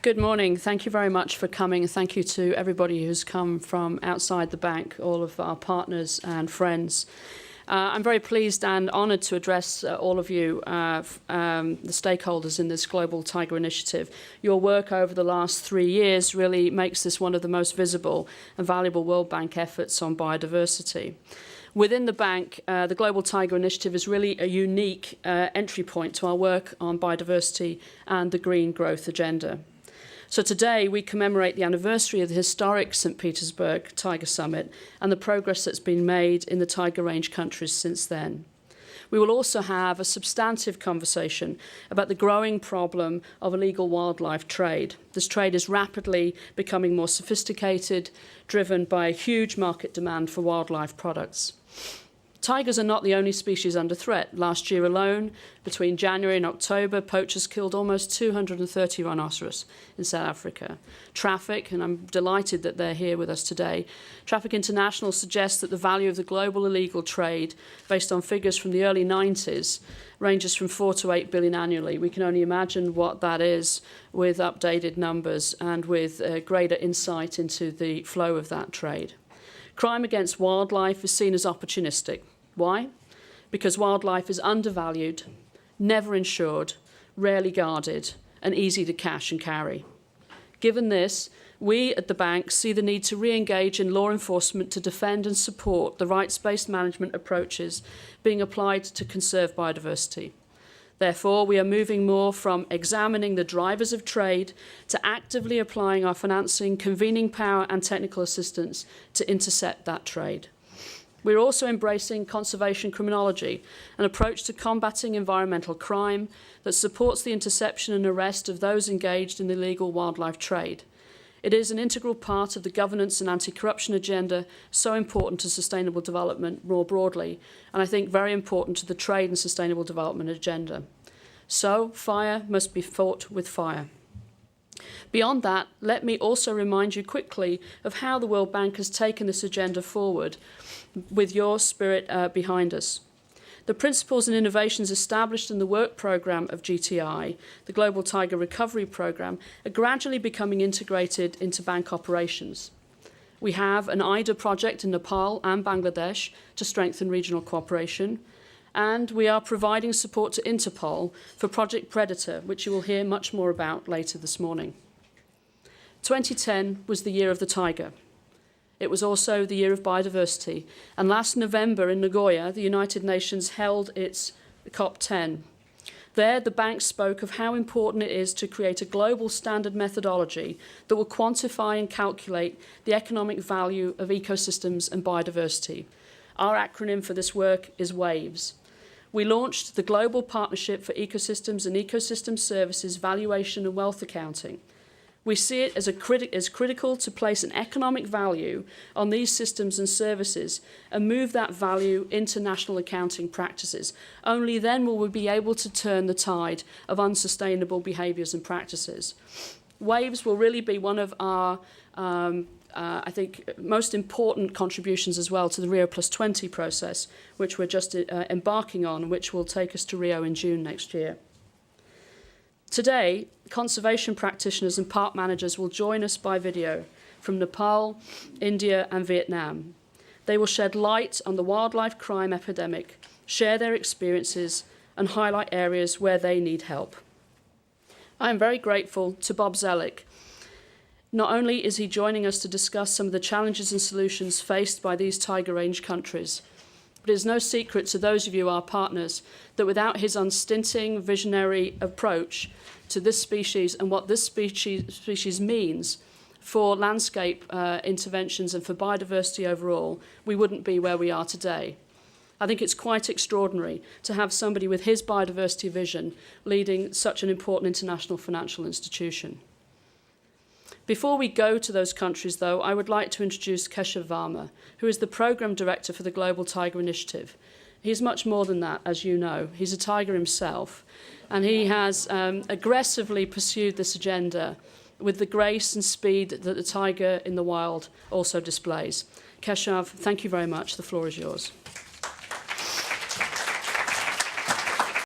Good morning. Thank you very much for coming. Thank you to everybody who's come from outside the bank, all of our partners and friends. I'm very pleased and honoured to address all of you, the stakeholders in this Global Tiger Initiative. Your work over the last 3 years really makes this one of the most visible and valuable World Bank efforts on biodiversity. Within the bank, the Global Tiger Initiative is really a unique entry point to our work on biodiversity and the green growth agenda. So today we commemorate the anniversary of the historic St. Petersburg Tiger Summit and the progress that's been made in the Tiger Range countries since then. We will also have a substantive conversation about the growing problem of illegal wildlife trade. This trade is rapidly becoming more sophisticated, driven by a huge market demand for wildlife products. Tigers are not the only species under threat. Last year alone, between January and October, poachers killed almost 230 rhinoceros in South Africa. Traffic, and I'm delighted that they're here with us today, Traffic International suggests that the value of the global illegal trade, based on figures from the early 90s, ranges from 4 to 8 billion annually. We can only imagine what that is with updated numbers and with greater insight into the flow of that trade. Crime against wildlife is seen as opportunistic. Why? Because wildlife is undervalued, never insured, rarely guarded, and easy to cache and carry. Given this, we at the bank see the need to re-engage in law enforcement to defend and support the rights-based management approaches being applied to conserve biodiversity. Therefore, we are moving more from examining the drivers of trade to actively applying our financing, convening power and technical assistance to intercept that trade. We're also embracing conservation criminology, an approach to combating environmental crime that supports the interception and arrest of those engaged in the illegal wildlife trade. It is an integral part of the governance and anti-corruption agenda, so important to sustainable development more broadly, and I think very important to the trade and sustainable development agenda. So, fire must be fought with fire. Beyond that, let me also remind you quickly of how the World Bank has taken this agenda forward with your spirit behind us. The principles and innovations established in the work programme of GTI, the Global Tiger Recovery Programme, are gradually becoming integrated into bank operations. We have an IDA project in Nepal and Bangladesh to strengthen regional cooperation, and we are providing support to Interpol for Project Predator, which you will hear much more about later this morning. 2010 was the year of the tiger. It was also the year of biodiversity. And last November in Nagoya, the United Nations held its COP10. There, the bank spoke of how important it is to create a global standard methodology that will quantify and calculate the economic value of ecosystems and biodiversity. Our acronym for this work is WAVES. We launched the Global Partnership for Ecosystems and Ecosystem Services Valuation and Wealth Accounting. We see it as critical to place an economic value on these systems and services and move that value into national accounting practices. Only then will we be able to turn the tide of unsustainable behaviours and practices. WAVES will really be one of our, I think, most important contributions as well to the Rio +20 process, which we're just embarking on, which will take us to Rio in June next year. Today, conservation practitioners and park managers will join us by video from Nepal, India and Vietnam. They will shed light on the wildlife crime epidemic, share their experiences and highlight areas where they need help. I am very grateful to Bob Zellick. Not only is he joining us to discuss some of the challenges and solutions faced by these Tiger Range countries, but it is no secret to those of you, our partners, that without his unstinting, visionary approach to this species and what this species means for landscape interventions and for biodiversity overall, we wouldn't be where we are today. I think it's quite extraordinary to have somebody with his biodiversity vision leading such an important international financial institution. Before we go to those countries, though, I would like to introduce Keshav Varma, who is the Programme Director for the Global Tiger Initiative. He's much more than that, as you know. He's a tiger himself, and he has aggressively pursued this agenda with the grace and speed that the tiger in the wild also displays. Keshav, thank you very much. The floor is yours.